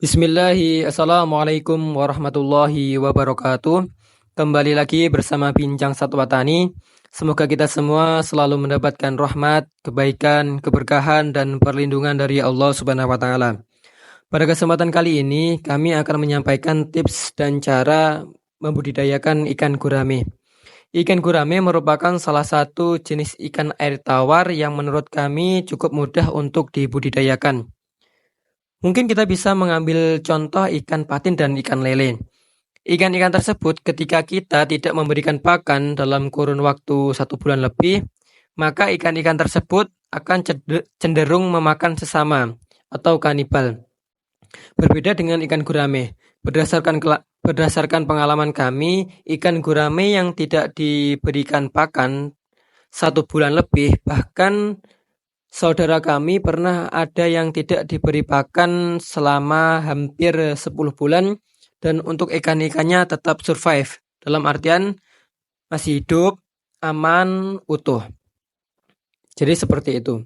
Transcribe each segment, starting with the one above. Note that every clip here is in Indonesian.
Assalamualaikum warahmatullahi wabarakatuh. Kembali lagi bersama Bincang Satwa Tani. Semoga kita semua selalu mendapatkan rahmat, kebaikan, keberkahan, dan perlindungan dari Allah Subhanahu wa Ta'ala. Pada kesempatan kali ini, kami akan menyampaikan tips dan cara membudidayakan ikan gurame. Ikan gurame merupakan salah satu jenis ikan air tawar yang menurut kami cukup mudah untuk dibudidayakan. Mungkin kita bisa mengambil contoh ikan patin dan ikan lele. Ikan-ikan tersebut ketika kita tidak memberikan pakan dalam kurun waktu 1 bulan lebih, maka ikan-ikan tersebut akan cenderung memakan sesama atau kanibal. Berbeda dengan ikan gurame. Berdasarkan pengalaman kami, ikan gurame yang tidak diberikan pakan 1 bulan lebih, bahkan saudara kami pernah ada yang tidak diberi pakan selama hampir 10 bulan dan untuk ikan-ikannya tetap survive. Dalam artian masih hidup, aman, utuh. Jadi seperti itu.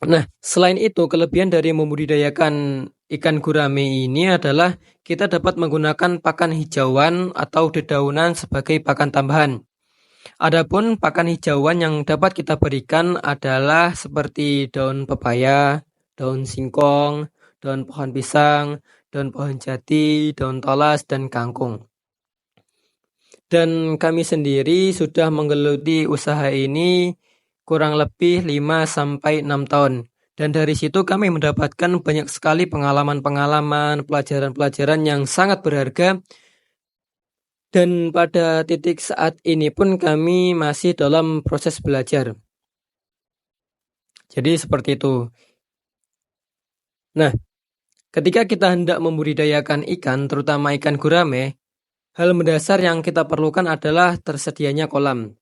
Nah, selain itu kelebihan dari membudidayakan ikan gurame ini adalah kita dapat menggunakan pakan hijauan atau dedaunan sebagai pakan tambahan. Adapun pakan hijauan yang dapat kita berikan adalah seperti daun pepaya, daun singkong, daun pohon pisang, daun pohon jati, daun talas, dan kangkung. Dan kami sendiri sudah menggeluti usaha ini kurang lebih 5-6 tahun. Dan dari situ kami mendapatkan banyak sekali pengalaman-pengalaman, pelajaran-pelajaran yang sangat berharga. Dan pada titik saat ini pun kami masih dalam proses belajar. Jadi seperti itu. Nah, ketika kita hendak membudidayakan ikan, terutama ikan gurame, hal mendasar yang kita perlukan adalah tersedianya kolam.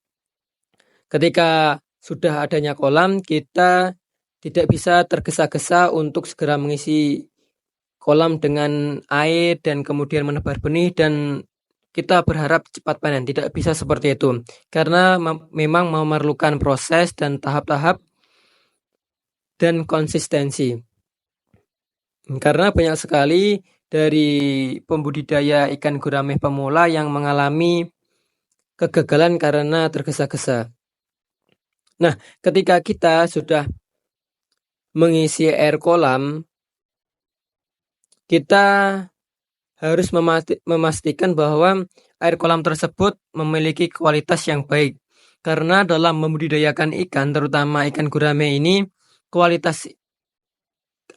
Ketika sudah adanya kolam, kita tidak bisa tergesa-gesa untuk segera mengisi kolam dengan air dan kemudian menebar benih dan kita berharap cepat panen. Tidak bisa seperti itu. Karena memang memerlukan proses dan tahap-tahap dan konsistensi. Karena banyak sekali dari pembudidaya ikan gurame pemula yang mengalami kegagalan karena tergesa-gesa. Nah, ketika kita sudah mengisi air kolam, kita harus memastikan bahwa air kolam tersebut memiliki kualitas yang baik. Karena dalam membudidayakan ikan, terutama ikan gurame ini, kualitas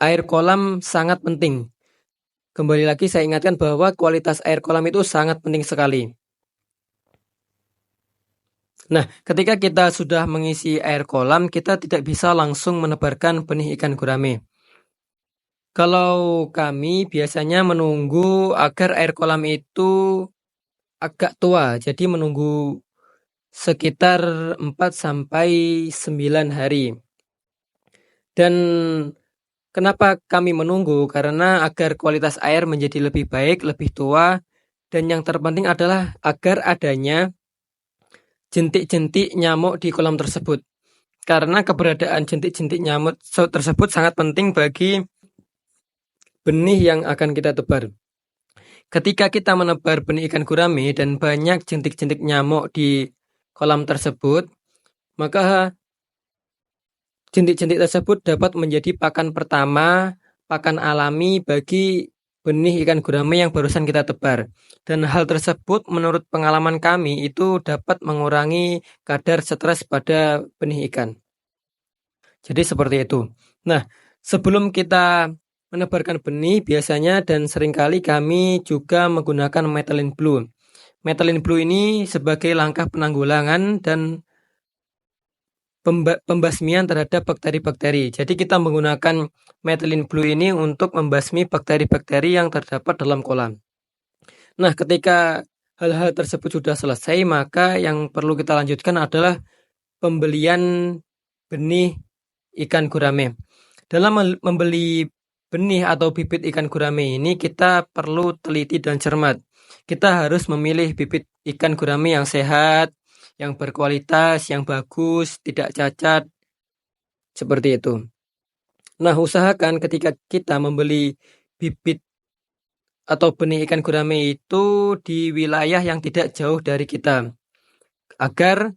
air kolam sangat penting. Kembali lagi saya ingatkan bahwa kualitas air kolam itu sangat penting sekali. Nah, ketika kita sudah mengisi air kolam, kita tidak bisa langsung menebarkan benih ikan gurame. Kalau kami biasanya menunggu agar air kolam itu agak tua, jadi menunggu sekitar 4-9 hari. Dan kenapa kami menunggu? Karena agar kualitas air menjadi lebih baik, lebih tua, dan yang terpenting adalah agar adanya jentik-jentik nyamuk di kolam tersebut. Karena keberadaan jentik-jentik nyamuk tersebut sangat penting bagi benih yang akan kita tebar. Ketika kita menebar benih ikan gurame dan banyak jentik-jentik nyamuk di kolam tersebut, maka jentik-jentik tersebut dapat menjadi pakan pertama, pakan alami bagi benih ikan gurame yang barusan kita tebar. Dan hal tersebut menurut pengalaman kami itu dapat mengurangi kadar stres pada benih ikan. Jadi seperti itu. Nah, sebelum kita menebarkan benih biasanya dan seringkali kami juga menggunakan methylene blue. Methylene blue ini sebagai langkah penanggulangan dan pembasmian terhadap bakteri-bakteri. Jadi kita menggunakan methylene blue ini untuk membasmi bakteri-bakteri yang terdapat dalam kolam. Nah, ketika hal-hal tersebut sudah selesai, maka yang perlu kita lanjutkan adalah pembelian benih ikan gurame. Dalam membeli benih atau bibit ikan gurame ini kita perlu teliti dan cermat. Kita harus memilih bibit ikan gurame yang sehat, yang berkualitas, yang bagus, tidak cacat, seperti itu. Nah, usahakan ketika kita membeli bibit atau benih ikan gurame itu di wilayah yang tidak jauh dari kita, agar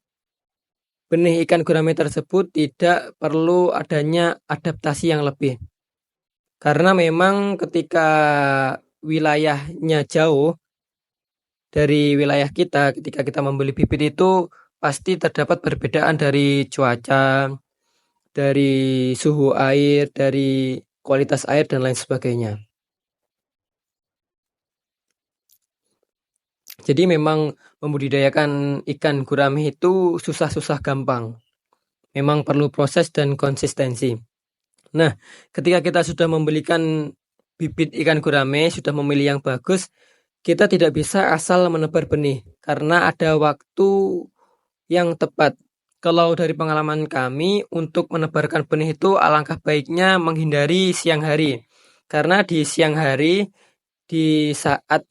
benih ikan gurame tersebut tidak perlu adanya adaptasi yang lebih. Karena memang ketika wilayahnya jauh dari wilayah kita, ketika kita membeli bibit itu pasti terdapat perbedaan dari cuaca, dari suhu air, dari kualitas air dan lain sebagainya. Jadi memang membudidayakan ikan gurame itu susah-susah gampang. Memang perlu proses dan konsistensi. Nah, ketika kita sudah membelikan bibit ikan gurame, sudah memilih yang bagus, kita tidak bisa asal menebar benih karena ada waktu yang tepat. Kalau dari pengalaman kami, untuk menebarkan benih itu alangkah baiknya menghindari siang hari. Karena di siang hari, di saat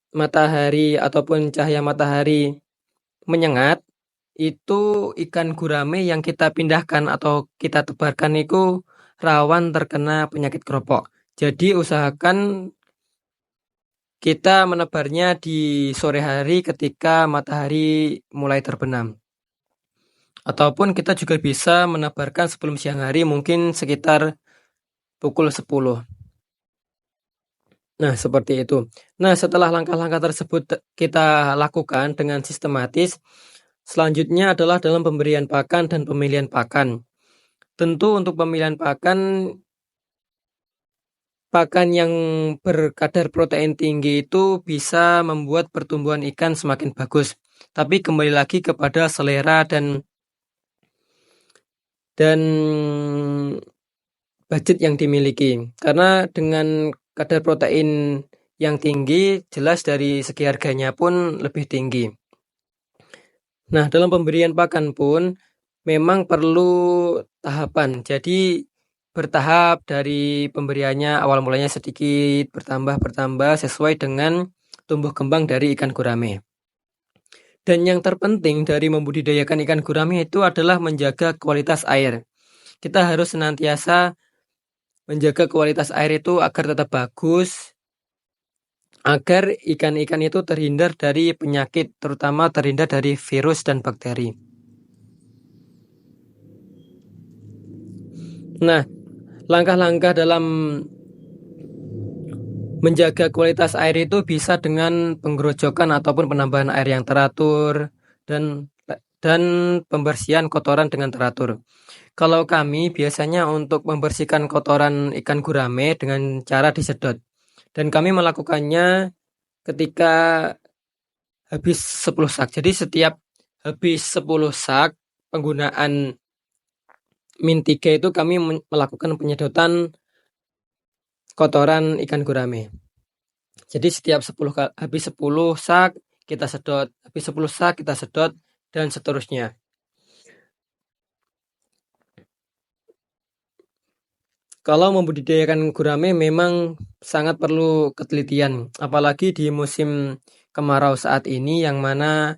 matahari ataupun cahaya matahari menyengat, itu ikan gurame yang kita pindahkan atau kita tebarkan itu rawan terkena penyakit keropok. Jadi usahakan kita menebarnya di sore hari ketika matahari mulai terbenam. Ataupun kita juga bisa menebarkan sebelum siang hari mungkin sekitar pukul 10. Nah, seperti itu. Nah, setelah langkah-langkah tersebut kita lakukan dengan sistematis, selanjutnya adalah dalam pemberian pakan dan pemilihan pakan. Tentu untuk pemilihan pakan, pakan yang berkadar protein tinggi itu bisa membuat pertumbuhan ikan semakin bagus. Tapi kembali lagi kepada selera dan budget yang dimiliki. Karena dengan kadar protein yang tinggi, jelas dari segi harganya pun lebih tinggi. Nah, dalam pemberian pakan pun memang perlu tahapan. Jadi bertahap dari pemberiannya, awal mulanya sedikit, bertambah sesuai dengan tumbuh kembang dari ikan gurame. Dan yang terpenting dari membudidayakan ikan gurame itu adalah menjaga kualitas air. Kita harus senantiasa menjaga kualitas air itu agar tetap bagus, agar ikan-ikan itu terhindar dari penyakit, terutama terhindar dari virus dan bakteri. Nah, langkah-langkah dalam menjaga kualitas air itu bisa dengan penggerojokan ataupun penambahan air yang teratur dan pembersihan kotoran dengan teratur. Kalau kami biasanya untuk membersihkan kotoran ikan gurame dengan cara disedot. Dan kami melakukannya ketika habis 10 sak. Jadi setiap habis 10 sak penggunaan min 3 itu kami melakukan penyedotan kotoran ikan gurame. Jadi setiap habis 10 sak kita sedot, habis 10 sak kita sedot dan seterusnya. Kalau membudidayakan gurame memang sangat perlu ketelitian, apalagi di musim kemarau saat ini yang mana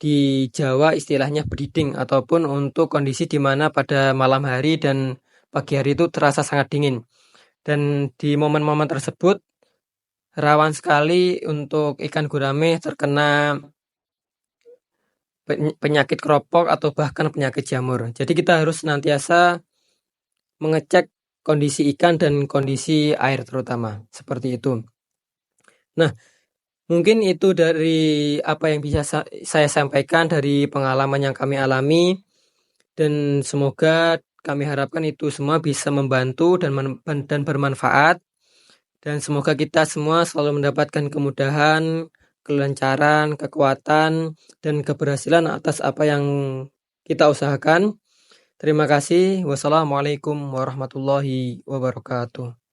di Jawa istilahnya bediding ataupun untuk kondisi di mana pada malam hari dan pagi hari itu terasa sangat dingin. Dan di momen-momen tersebut rawan sekali untuk ikan gurame terkena penyakit keropok atau bahkan penyakit jamur. Jadi kita harus senantiasa mengecek kondisi ikan dan kondisi air terutama, seperti itu. Nah, mungkin itu dari apa yang bisa saya sampaikan dari pengalaman yang kami alami, dan semoga kami harapkan itu semua bisa membantu dan bermanfaat, dan semoga kita semua selalu mendapatkan kemudahan, kelancaran, kekuatan, dan keberhasilan atas apa yang kita usahakan. Terima kasih. Wassalamualaikum warahmatullahi wabarakatuh.